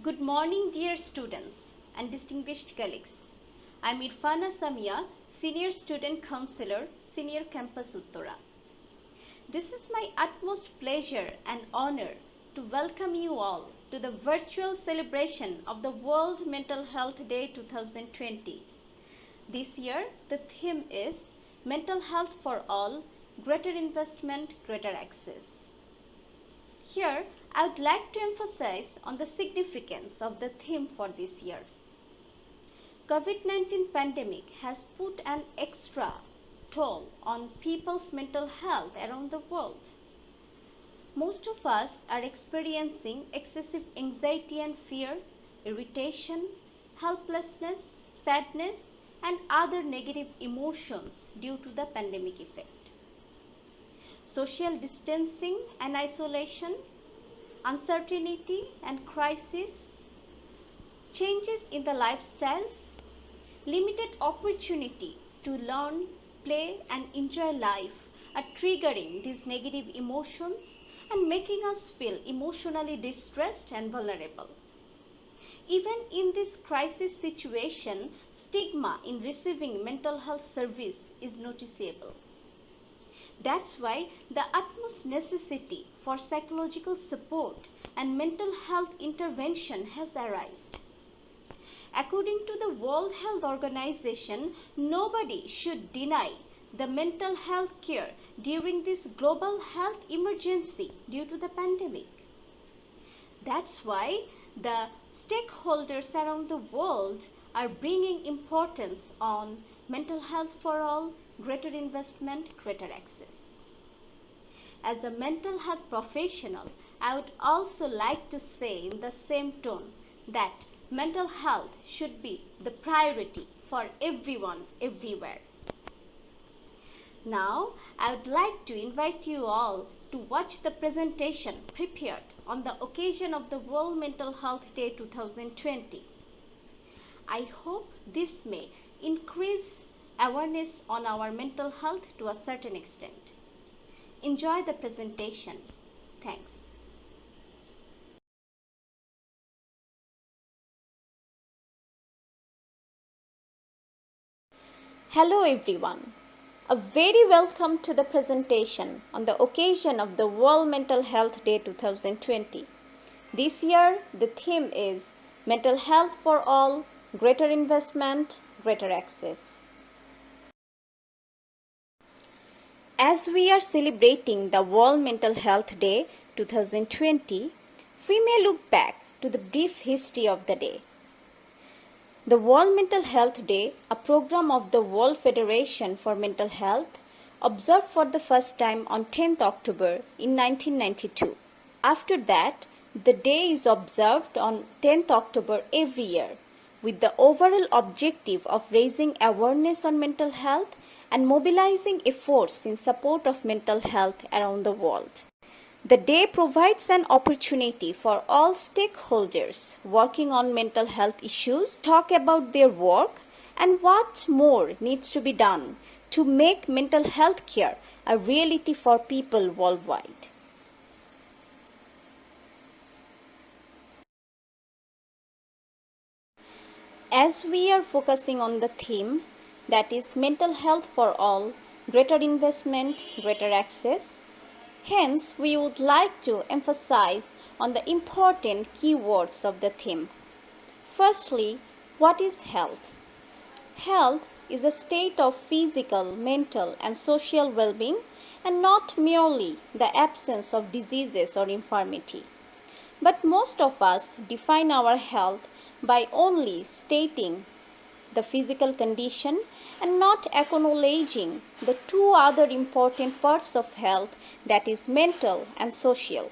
Good morning, dear students and distinguished colleagues. I am Irfana Samia, Senior Student Counselor, Senior Campus Uttara. This is my utmost pleasure and honor to welcome you all to the virtual celebration of the World Mental Health Day 2020. This year, the theme is Mental Health for All, Greater Investment, Greater Access. Here, I would like to emphasize on the significance of the theme for this year. COVID-19 pandemic has put an extra toll on people's mental health around the world. Most of us are experiencing excessive anxiety and fear, irritation, helplessness, sadness, and other negative emotions due to the pandemic effect. Social distancing and isolation, uncertainty and crisis, changes in the lifestyles, limited opportunity to learn, play and enjoy life are triggering these negative emotions and making us feel emotionally distressed and vulnerable. Even in this crisis situation, stigma in receiving mental health service is noticeable. That's why the utmost necessity for psychological support and mental health intervention has arisen. According to the World Health Organization, nobody should deny the mental health care during this global health emergency due to the pandemic. That's why the stakeholders around the world are bringing importance on mental health for all, greater investment, greater access. As a mental health professional, I would also like to say in the same tone that mental health should be the priority for everyone, everywhere. Now, I would like to invite you all to watch the presentation prepared on the occasion of the World Mental Health Day 2020. I hope this may increase awareness on our mental health to a certain extent. Enjoy the presentation. Thanks. Hello everyone. A very welcome to the presentation on the occasion of the World Mental Health Day 2020. This year the theme is Mental Health for All, Greater Investment, Greater Access. As we are celebrating the World Mental Health Day 2020, we may look back to the brief history of the day. The World Mental Health Day, a program of the World Federation for Mental Health, observed for the first time on 10th October in 1992. After that, the day is observed on 10th October every year, with the overall objective of raising awareness on mental health and mobilizing efforts in support of mental health around the world. The day provides an opportunity for all stakeholders working on mental health issues to talk about their work and what more needs to be done to make mental health care a reality for people worldwide. As we are focusing on the theme, that is mental health for all, greater investment, greater access, hence, we would like to emphasize on the important keywords of the theme. Firstly, what is health? Health is a state of physical, mental, and social well-being and not merely the absence of diseases or infirmity. But most of us define our health by only stating the physical condition and not acknowledging the two other important parts of health, that is mental and social.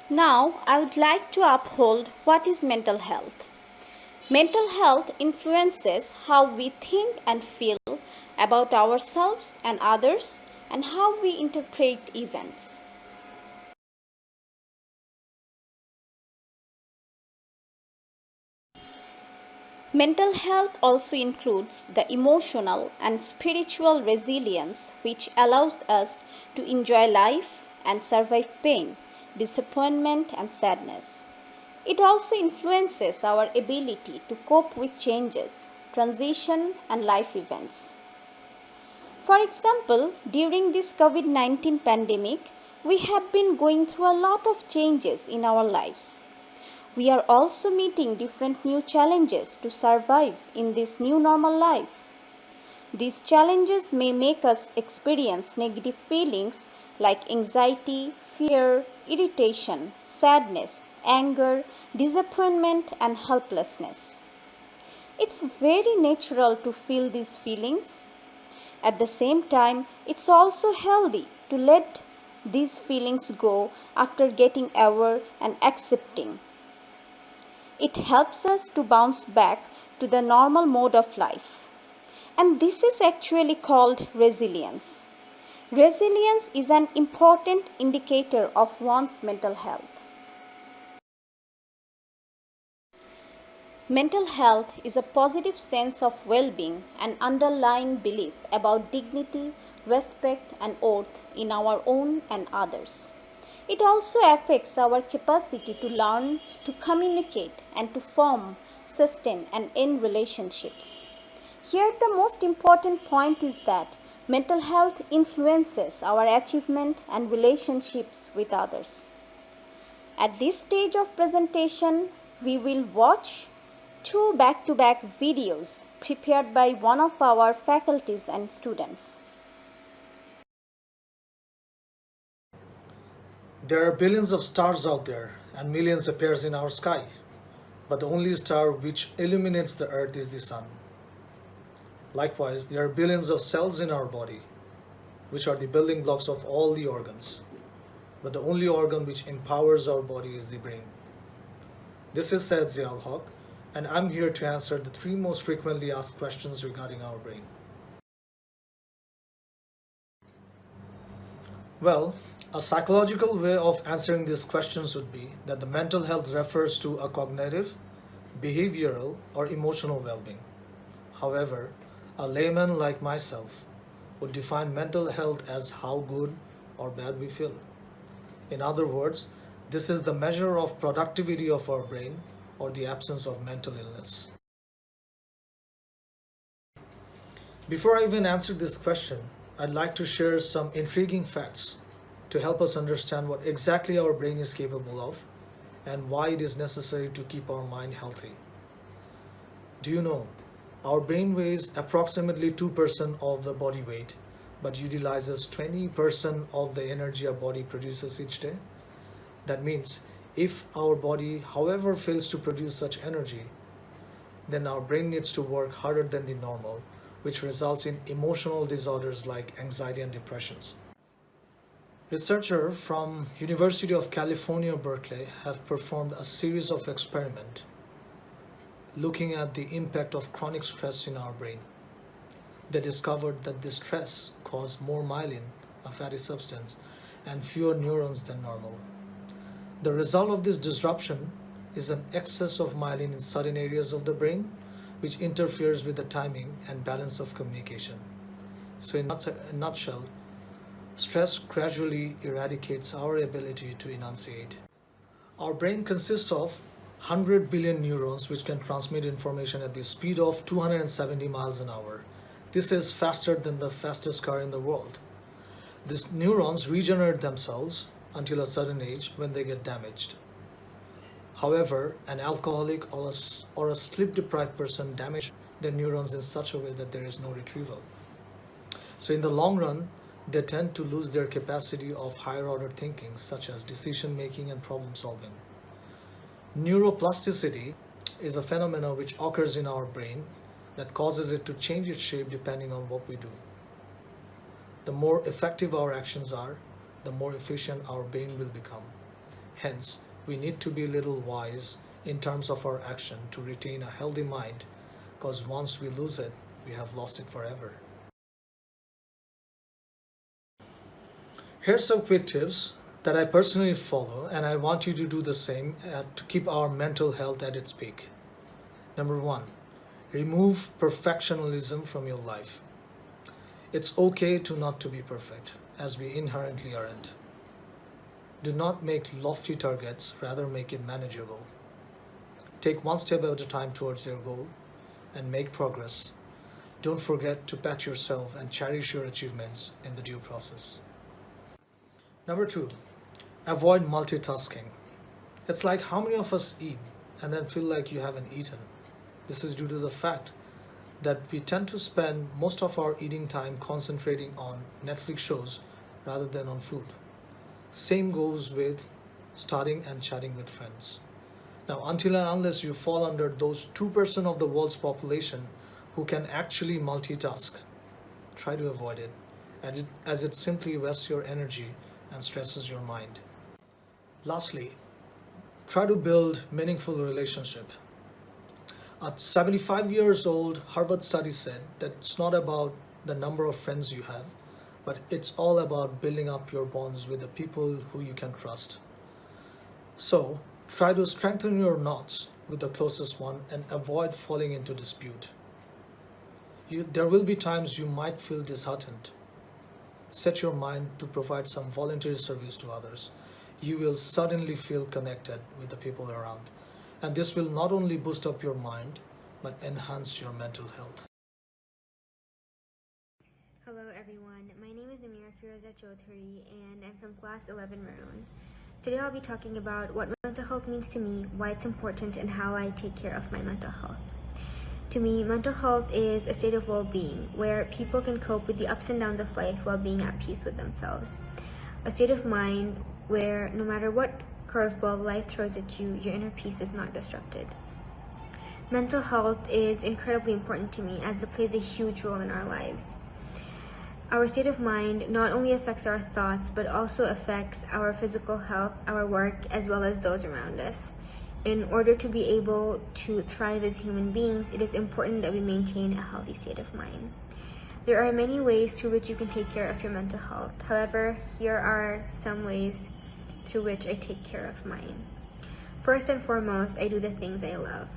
Now, I would like to uphold what is mental health. Mental health influences how we think and feel about ourselves and others and how we interpret events. Mental health also includes the emotional and spiritual resilience which allows us to enjoy life and survive pain disappointment, and sadness. It also influences our ability to cope with changes, transition, and life events. For example, during this COVID 19 pandemic, we have been going through a lot of changes in our lives. We are also meeting different new challenges to survive in this new normal life. These challenges may make us experience negative feelings like anxiety, fear, irritation, sadness, anger, disappointment, and helplessness. It's very natural to feel these feelings. At the same time, it's also healthy to let these feelings go after getting aware and accepting. It helps us to bounce back to the normal mode of life. And this is actually called resilience. Resilience is an important indicator of one's mental health. Mental health is a positive sense of well-being and underlying belief about dignity, respect, and worth in our own and others. It also affects our capacity to learn, to communicate, and to form, sustain, and end relationships. Here, the most important point is that mental health influences our achievement and relationships with others. At this stage of presentation, we will watch two back-to-back videos prepared by one of our faculties and students. There are billions of stars out there and millions appears in our sky, but the only star which illuminates the earth is the sun. Likewise, there are billions of cells in our body, which are the building blocks of all the organs, but the only organ which empowers our body is the brain. This is Syed Ziaul Haq, and I'm here to answer the three most frequently asked questions regarding our brain. Well, a psychological way of answering these questions would be that the mental health refers to a cognitive, behavioral, or emotional well-being. However, a layman like myself would define mental health as how good or bad we feel. In other words, this is the measure of productivity of our brain or the absence of mental illness. Before I even answer this question, I'd like to share some intriguing facts to help us understand what exactly our brain is capable of and why it is necessary to keep our mind healthy. Do you know, our brain weighs approximately 2% of the body weight, but utilizes 20% of the energy our body produces each day? That means if our body, however, fails to produce such energy, then our brain needs to work harder than the normal, which results in emotional disorders like anxiety and depressions. Researchers from University of California, Berkeley have performed a series of experiments looking at the impact of chronic stress in our brain. They discovered that this stress caused more myelin, a fatty substance, and fewer neurons than normal. The result of this disruption is an excess of myelin in certain areas of the brain, which interferes with the timing and balance of communication. So in a nutshell, stress gradually eradicates our ability to enunciate. Our brain consists of 100 billion neurons which can transmit information at the speed of 270 miles an hour. This is faster than the fastest car in the world. These neurons regenerate themselves until a certain age when they get damaged. However, an alcoholic or a sleep-deprived person damages their neurons in such a way that there is no retrieval. So in the long run, they tend to lose their capacity of higher order thinking, such as decision making and problem solving. Neuroplasticity is a phenomenon which occurs in our brain that causes it to change its shape depending on what we do. The more effective our actions are, the more efficient our brain will become. Hence, we need to be a little wise in terms of our action to retain a healthy mind, because once we lose it, we have lost it forever. Here's some quick tips that I personally follow, and I want you to do the same to keep our mental health at its peak. Number 1, remove perfectionism from your life. It's okay to not to be perfect, as we inherently aren't. Do not make lofty targets, rather make it manageable. Take one step at a time towards your goal and make progress. Don't forget to pat yourself and cherish your achievements in the due process. Number 2, avoid multitasking. It's like how many of us eat and then feel like you haven't eaten. This is due to the fact that we tend to spend most of our eating time concentrating on Netflix shows rather than on food. Same goes with studying and chatting with friends. Now, until and unless you fall under those 2% of the world's population who can actually multitask, try to avoid it, as it simply wastes your energy and stresses your mind. Lastly, try to build meaningful relationships. At 75 years old, Harvard study said that it's not about the number of friends you have, but it's all about building up your bonds with the people who you can trust. So, try to strengthen your knots with the closest one and avoid falling into dispute. There will be times you might feel disheartened. Set your mind to provide some voluntary service to others. You will suddenly feel connected with the people around. And this will not only boost up your mind, but enhance your mental health. Hello everyone, my name is Amira Firoza Chaudhary and I'm from class 11 Maroon. Today I'll be talking about what mental health means to me, why it's important, and how I take care of my mental health. To me, mental health is a state of well-being where people can cope with the ups and downs of life while being at peace with themselves. A state of mind where no matter what curveball life throws at you, your inner peace is not disrupted. Mental health is incredibly important to me as it plays a huge role in our lives. Our state of mind not only affects our thoughts, but also affects our physical health, our work, as well as those around us. In order to be able to thrive as human beings, it is important that we maintain a healthy state of mind. There are many ways through which you can take care of your mental health. However, here are some ways through which I take care of mine. First and foremost, I do the things I love.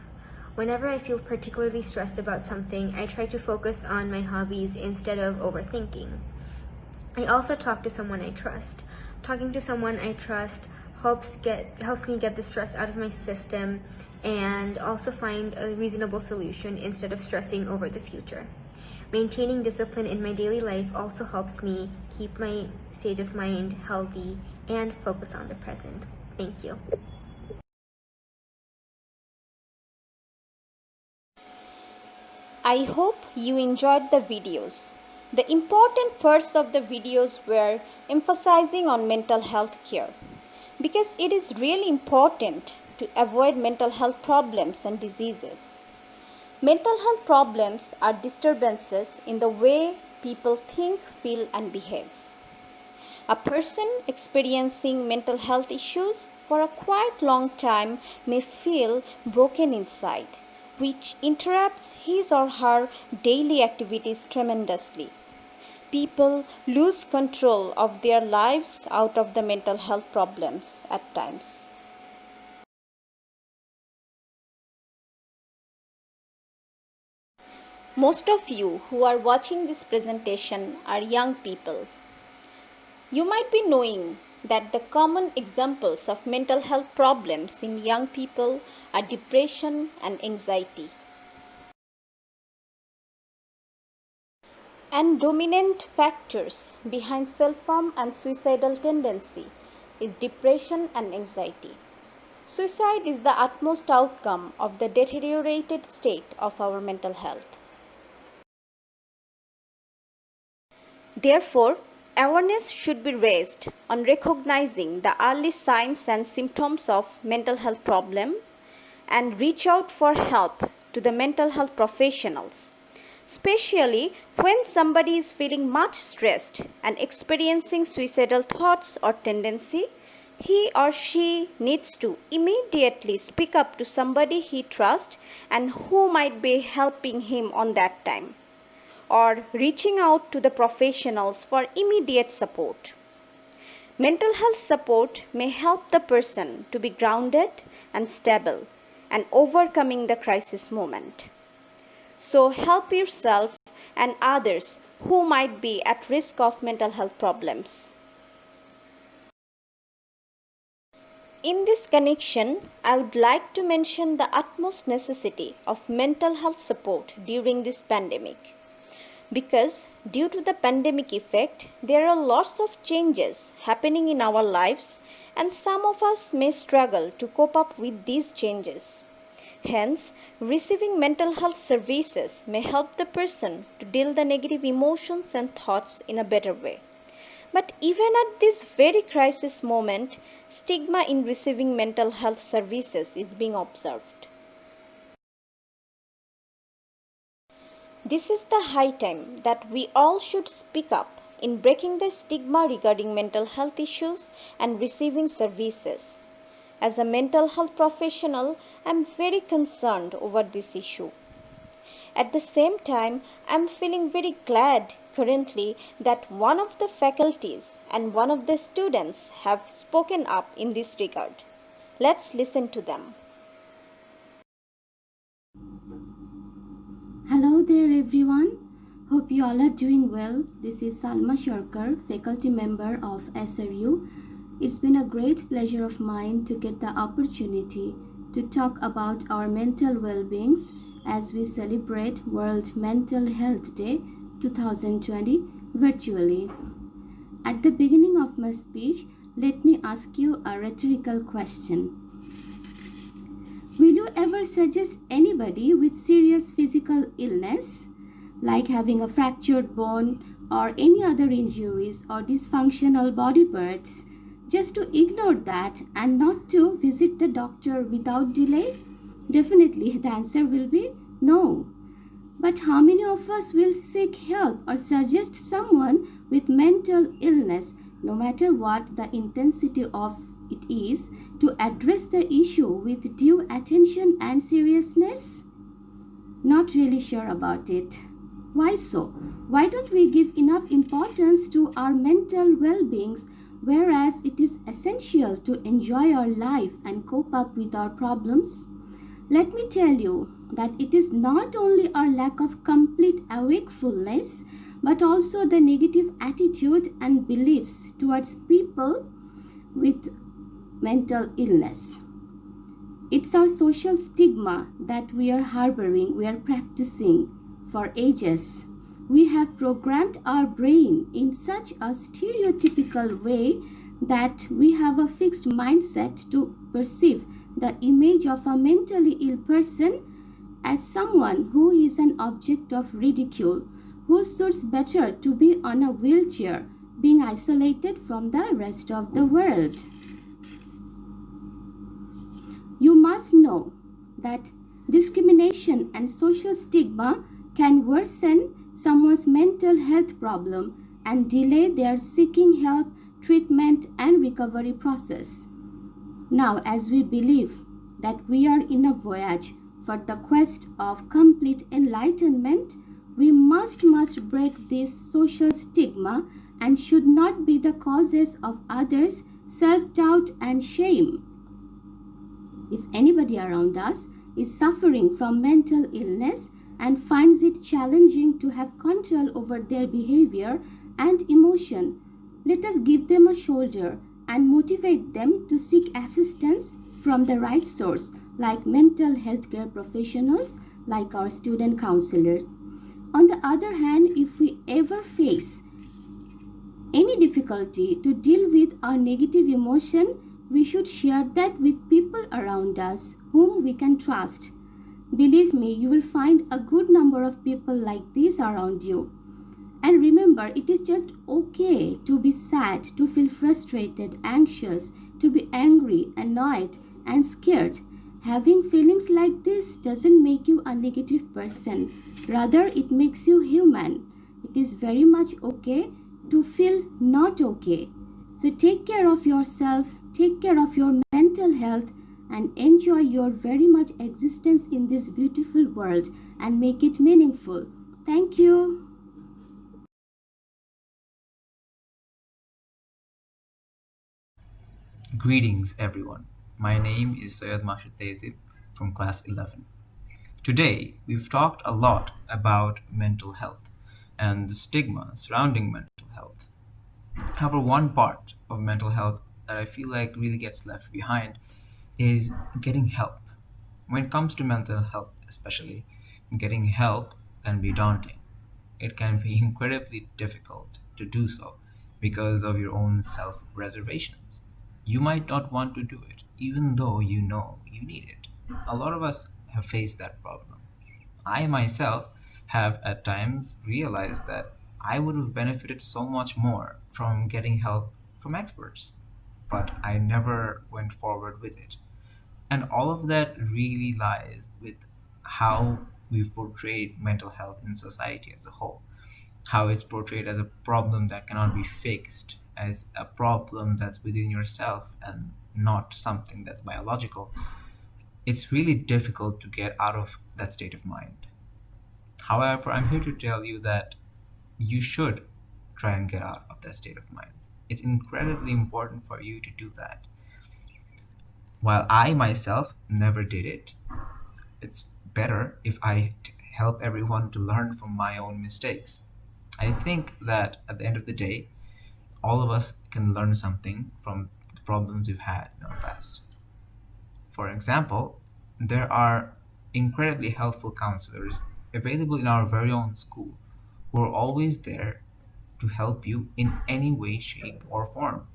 Whenever I feel particularly stressed about something, I try to focus on my hobbies instead of overthinking. I also talk to someone I trust. Talking to someone I trust helps me get the stress out of my system and also find a reasonable solution instead of stressing over the future. Maintaining discipline in my daily life also helps me keep my state of mind healthy and focus on the present. Thank you. I hope you enjoyed the videos. The important parts of the videos were emphasizing on mental health care, because it is really important to avoid mental health problems and diseases. Mental health problems are disturbances in the way people think, feel, and behave. A person experiencing mental health issues for a quite long time may feel broken inside, which interrupts his or her daily activities tremendously. People lose control of their lives out of the mental health problems at times. Most of you who are watching this presentation are young people. You might be knowing that the common examples of mental health problems in young people are depression and anxiety. And dominant factors behind self-harm and suicidal tendency is depression and anxiety. Suicide is the utmost outcome of the deteriorated state of our mental health. Therefore, awareness should be raised on recognizing the early signs and symptoms of mental health problem and reach out for help to the mental health professionals, especially when somebody is feeling much stressed and experiencing suicidal thoughts or tendency. He or she needs to immediately speak up to somebody he trusts and who might be helping him on that time, or reaching out to the professionals for immediate support. Mental health support may help the person to be grounded and stable and overcoming the crisis moment. So help yourself and others who might be at risk of mental health problems. In this connection, I would like to mention the utmost necessity of mental health support during this pandemic. Because due to the pandemic effect, there are lots of changes happening in our lives, and some of us may struggle to cope up with these changes. Hence, receiving mental health services may help the person to deal the negative emotions and thoughts in a better way. But even at this very crisis moment, stigma in receiving mental health services is being observed. This is the high time that we all should speak up in breaking the stigma regarding mental health issues and receiving services. As a mental health professional, I am very concerned over this issue. At the same time, I am feeling very glad currently that one of the faculties and one of the students have spoken up in this regard. Let's listen to them. Hello there everyone. Hope you all are doing well. This is Salma Sharkar, faculty member of SRU. It's been a great pleasure of mine to get the opportunity to talk about our mental well-beings as we celebrate World Mental Health Day 2020 virtually. At the beginning of my speech, let me ask you a rhetorical question. Will you ever suggest anybody with serious physical illness, like having a fractured bone or any other injuries or dysfunctional body parts, just to ignore that and not to visit the doctor without delay? Definitely the answer will be no. But how many of us will seek help or suggest someone with mental illness, no matter what the intensity of it is, to address the issue with due attention and seriousness? Not really sure about it. Why so? Why don't we give enough importance to our mental well-beings, whereas it is essential to enjoy our life and cope up with our problems? Let me tell you that it is not only our lack of complete awakefulness, but also the negative attitude and beliefs towards people with mental illness. It's our social stigma that we are harboring, we are practicing for ages. We have programmed our brain in such a stereotypical way that we have a fixed mindset to perceive the image of a mentally ill person as someone who is an object of ridicule, who suits better to be on a wheelchair, being isolated from the rest of the world. You must know that discrimination and social stigma can worsen someone's mental health problem and delay their seeking help, treatment, and recovery process. Now, as we believe that we are in a voyage for the quest of complete enlightenment, we must break this social stigma and should not be the causes of others' self-doubt and shame. If anybody around us is suffering from mental illness and finds it challenging to have control over their behavior and emotion, let us give them a shoulder and motivate them to seek assistance from the right source, like mental health care professionals, like our student counselor. On the other hand, if we ever face any difficulty to deal with our negative emotion, we should share that with people around us whom we can trust. Believe me, you will find a good number of people like this around you. And remember, it is just okay to be sad, to feel frustrated, anxious, to be angry, annoyed, and scared. Having feelings like this doesn't make you a negative person. Rather, it makes you human. It is very much okay to feel not okay. So take care of yourself, take care of your mental health, and enjoy your very much existence in this beautiful world and make it meaningful. Thank you. Greetings, everyone. My name is Syed Mashud Tezib from class 11. Today, we've talked a lot about mental health and the stigma surrounding mental health. However, one part of mental health that I feel like really gets left behind is getting help. When it comes to mental health, especially, getting help can be daunting. It can be incredibly difficult to do so because of your own self reservations. You might not want to do it, even though you know you need it. A lot of us have faced that problem. I myself have at times realized that I would have benefited so much more from getting help from experts, but I never went forward with it. And all of that really lies with how we've portrayed mental health in society as a whole, how it's portrayed as a problem that cannot be fixed, as a problem that's within yourself and not something that's biological. It's really difficult to get out of that state of mind. However, I'm here to tell you that you should try and get out of that state of mind. It's incredibly important for you to do that. While I myself never did it, it's better if help everyone to learn from my own mistakes. I think that at the end of the day, all of us can learn something from the problems we've had in our past. For example, there are incredibly helpful counselors available in our very own school who are always there to help you in any way, shape, or form.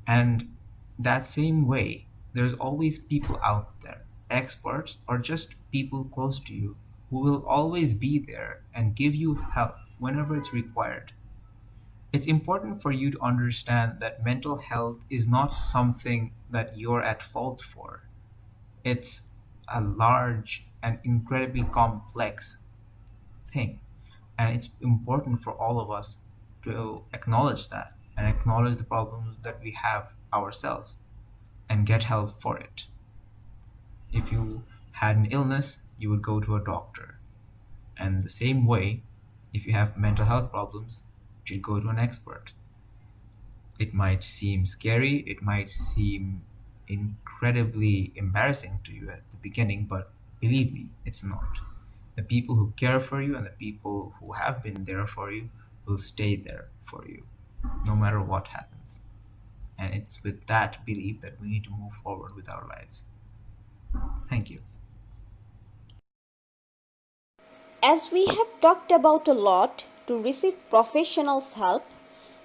And that same way, there's always people out there, experts or just people close to you, who will always be there and give you help whenever it's required. It's important for you to understand that mental health is not something that you're at fault for. It's a large and incredibly complex thing. And it's important for all of us to acknowledge that and acknowledge the problems that we have ourselves and get help for it. If you had an illness, you would go to a doctor. And the same way, if you have mental health problems, you should go to an expert. It might seem scary, it might seem incredibly embarrassing to you at the beginning, but believe me, it's not. The people who care for you and the people who have been there for you will stay there for you, no matter what happens. And it's with that belief that we need to move forward with our lives. Thank you. As we have talked about a lot to receive professionals' help,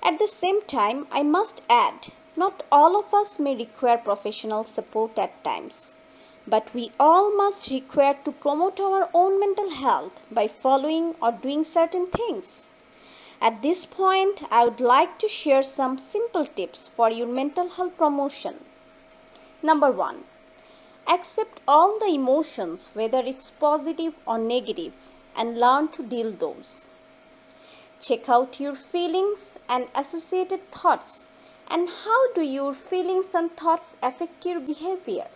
at the same time, I must add, not all of us may require professional support at times, but we all must require to promote our own mental health by following or doing certain things. At this point, I would like to share some simple tips for your mental health promotion. Number 1. Accept all the emotions, whether it's positive or negative, and learn to deal those. Check out your feelings and associated thoughts, and how do your feelings and thoughts affect your behavior.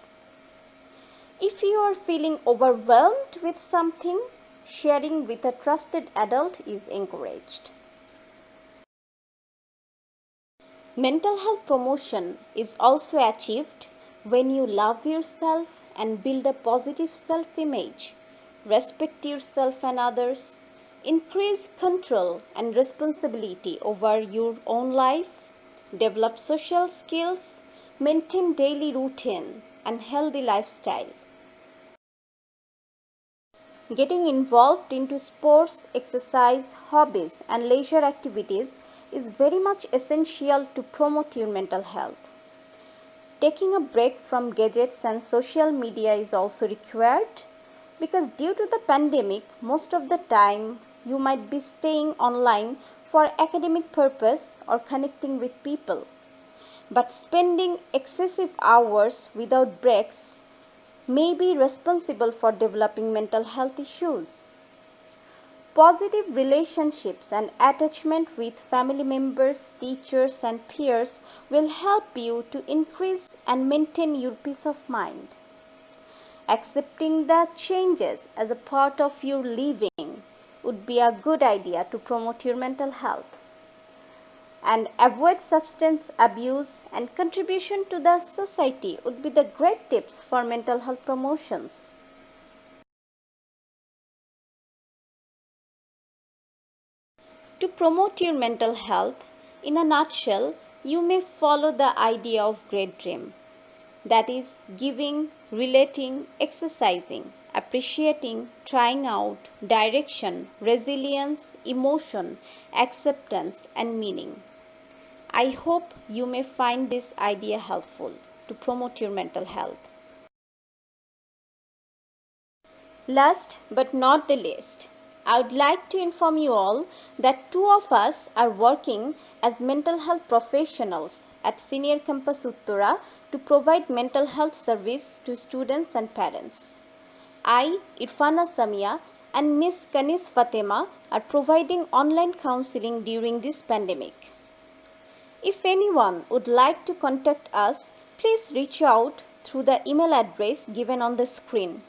If you are feeling overwhelmed with something, sharing with a trusted adult is encouraged. Mental health promotion is also achieved when you love yourself and build a positive self-image, respect yourself and others, increase control and responsibility over your own life, develop social skills, maintain daily routine and healthy lifestyle. Getting involved into sports, exercise, hobbies and leisure activities is very much essential to promote your mental health. Taking a break from gadgets and social media is also required because due to the pandemic, most of the time you might be staying online for academic purpose or connecting with people. But spending excessive hours without breaks may be responsible for developing mental health issues. Positive relationships and attachment with family members, teachers, and peers will help you to increase and maintain your peace of mind. Accepting the changes as a part of your living would be a good idea to promote your mental health. And avoid substance abuse and contribution to the society would be the great tips for mental health promotions. To promote your mental health, in a nutshell, you may follow the idea of great dream, that is giving, relating, exercising, appreciating, trying out, direction, resilience, emotion, acceptance and meaning. I hope you may find this idea helpful to promote your mental health. Last but not the least, I would like to inform you all that two of us are working as mental health professionals at Senior Campus Uttara to provide mental health service to students and parents. I, Irfana Samia, and Miss Kanis Fatema are providing online counseling during this pandemic. If anyone would like to contact us, please reach out through the email address given on the screen.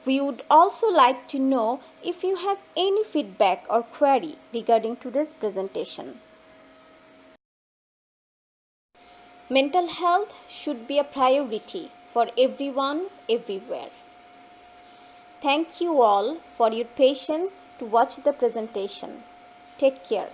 We would also like to know if you have any feedback or query regarding today's presentation. Mental health should be a priority for everyone, everywhere. Thank you all for your patience to watch the presentation. Take care.